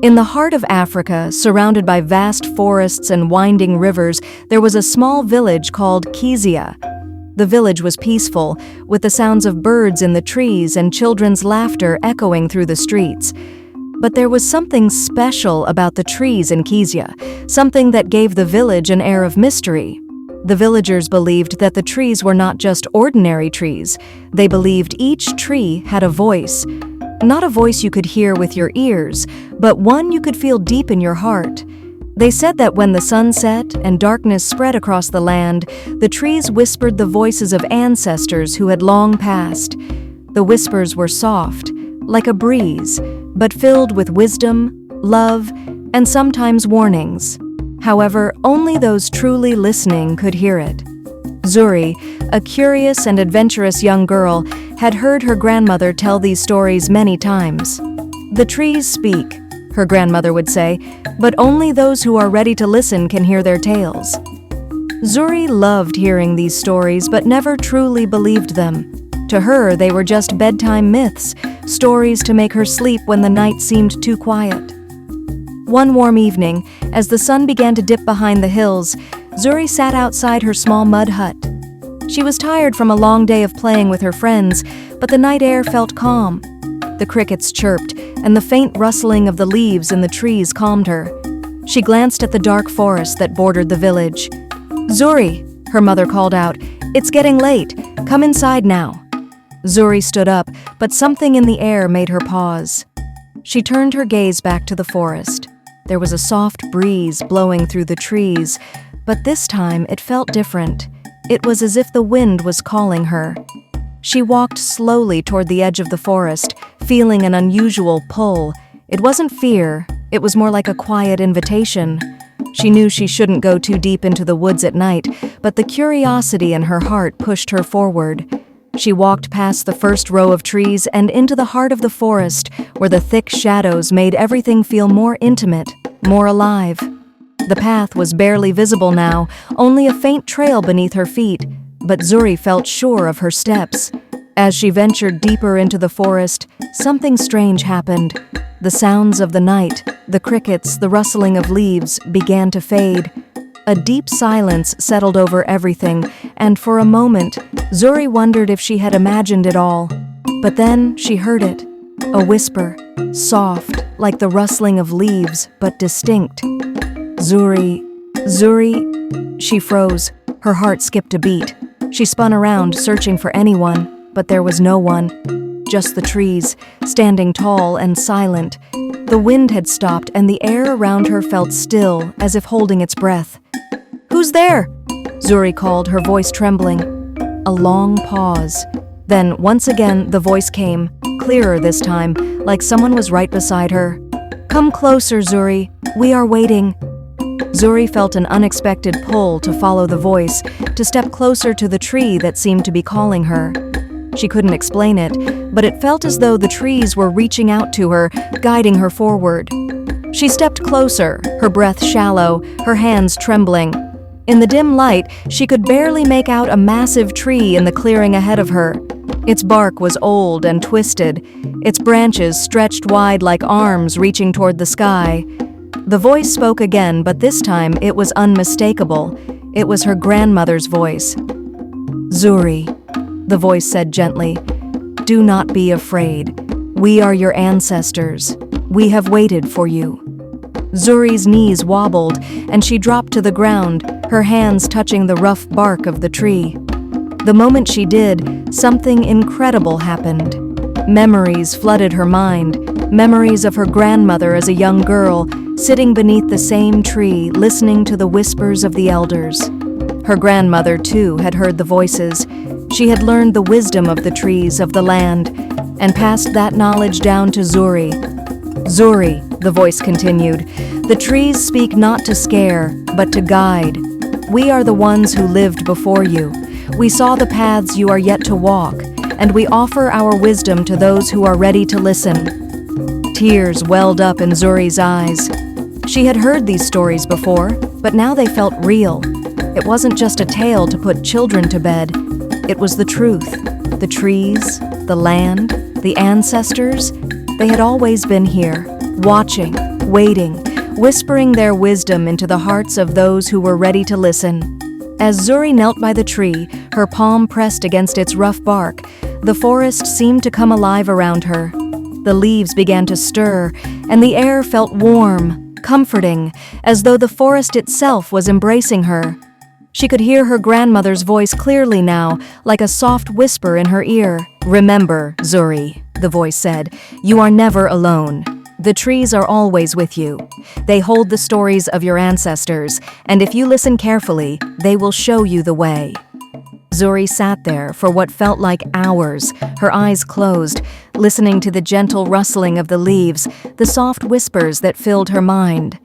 In the heart of Africa, surrounded by vast forests and winding rivers, there was a small village called Kizia. The village was peaceful, with the sounds of birds in the trees and children's laughter echoing through the streets. But there was something special about the trees in Kizia, something that gave the village an air of mystery. The villagers believed that the trees were not just ordinary trees. They believed each tree had a voice. Not a voice you could hear with your ears, but one you could feel deep in your heart. They said that when the sun set and darkness spread across the land, the trees whispered the voices of ancestors who had long passed. The whispers were soft, like a breeze, but filled with wisdom, love, and sometimes warnings. However, only those truly listening could hear it. Zuri, a curious and adventurous young girl, had heard her grandmother tell these stories many times. "The trees speak," her grandmother would say, "but only those who are ready to listen can hear their tales." Zuri loved hearing these stories but never truly believed them. To her, they were just bedtime myths, stories to make her sleep when the night seemed too quiet. One warm evening, as the sun began to dip behind the hills, Zuri sat outside her small mud hut. She was tired from a long day of playing with her friends, but the night air felt calm. The crickets chirped, and the faint rustling of the leaves in the trees calmed her. She glanced at the dark forest that bordered the village. "Zuri," her mother called out, "it's getting late. Come inside now." Zuri stood up, but something in the air made her pause. She turned her gaze back to the forest. There was a soft breeze blowing through the trees, but this time it felt different. It was as if the wind was calling her. She walked slowly toward the edge of the forest, feeling an unusual pull. It wasn't fear, it was more like a quiet invitation. She knew she shouldn't go too deep into the woods at night, but the curiosity in her heart pushed her forward. She walked past the first row of trees and into the heart of the forest, where the thick shadows made everything feel more intimate, more alive. The path was barely visible now, only a faint trail beneath her feet, but Zuri felt sure of her steps. As she ventured deeper into the forest, something strange happened. The sounds of the night, the crickets, the rustling of leaves, began to fade. A deep silence settled over everything, and for a moment, Zuri wondered if she had imagined it all. But then she heard it, a whisper, soft, like the rustling of leaves, but distinct. "Zuri, Zuri." She froze. Her heart skipped a beat. She spun around, searching for anyone, but there was no one. Just the trees, standing tall and silent. The wind had stopped, and the air around her felt still, as if holding its breath. "Who's there?" Zuri called, her voice trembling. A long pause. Then, once again, the voice came, clearer this time, like someone was right beside her. "Come closer, Zuri. We are waiting." Zuri felt an unexpected pull to follow the voice, to step closer to the tree that seemed to be calling her. She couldn't explain it, but it felt as though the trees were reaching out to her, guiding her forward. She stepped closer, her breath shallow, her hands trembling. In the dim light, she could barely make out a massive tree in the clearing ahead of her. Its bark was old and twisted, its branches stretched wide like arms reaching toward the sky. The voice spoke again, but this time it was unmistakable. It was her grandmother's voice. "Zuri," the voice said gently, "do not be afraid. We are your ancestors. We have waited for you." Zuri's knees wobbled, and she dropped to the ground, her hands touching the rough bark of the tree. The moment she did, something incredible happened. Memories flooded her mind, memories of her grandmother as a young girl, sitting beneath the same tree, listening to the whispers of the elders. Her grandmother, too, had heard the voices. She had learned the wisdom of the trees of the land, and passed that knowledge down to Zuri. "Zuri," the voice continued, "the trees speak not to scare, but to guide. We are the ones who lived before you. We saw the paths you are yet to walk, and we offer our wisdom to those who are ready to listen." Tears welled up in Zuri's eyes. She had heard these stories before, but now they felt real. It wasn't just a tale to put children to bed. It was the truth. The trees, the land, the ancestors, they had always been here, watching, waiting, whispering their wisdom into the hearts of those who were ready to listen. As Zuri knelt by the tree, her palm pressed against its rough bark, the forest seemed to come alive around her. The leaves began to stir, and the air felt warm, comforting, as though the forest itself was embracing her. She could hear her grandmother's voice clearly now, like a soft whisper in her ear. "Remember, Zuri," the voice said, "you are never alone. The trees are always with you. They hold the stories of your ancestors, and if you listen carefully, they will show you the way." Zuri sat there for what felt like hours, her eyes closed, listening to the gentle rustling of the leaves, the soft whispers that filled her mind.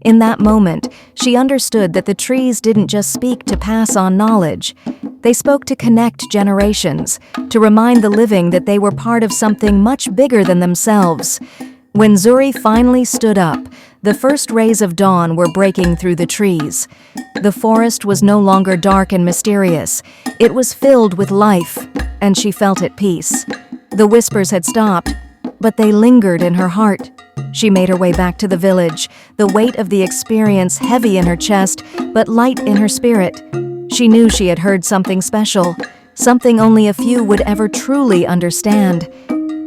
In that moment, she understood that the trees didn't just speak to pass on knowledge. They spoke to connect generations, to remind the living that they were part of something much bigger than themselves. When Zuri finally stood up, the first rays of dawn were breaking through the trees. The forest was no longer dark and mysterious. It was filled with life, and she felt at peace. The whispers had stopped, but they lingered in her heart. She made her way back to the village, the weight of the experience heavy in her chest, but light in her spirit. She knew she had heard something special, something only a few would ever truly understand.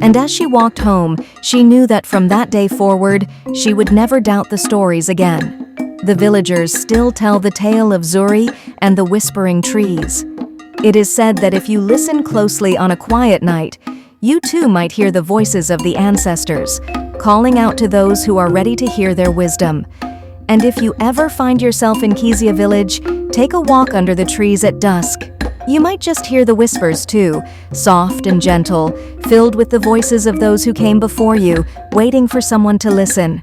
And as she walked home, she knew that from that day forward, she would never doubt the stories again. The villagers still tell the tale of Zuri and the whispering trees. It is said that if you listen closely on a quiet night, you too might hear the voices of the ancestors, calling out to those who are ready to hear their wisdom. And if you ever find yourself in Kezia village, take a walk under the trees at dusk. You might just hear the whispers too, soft and gentle, filled with the voices of those who came before you, waiting for someone to listen.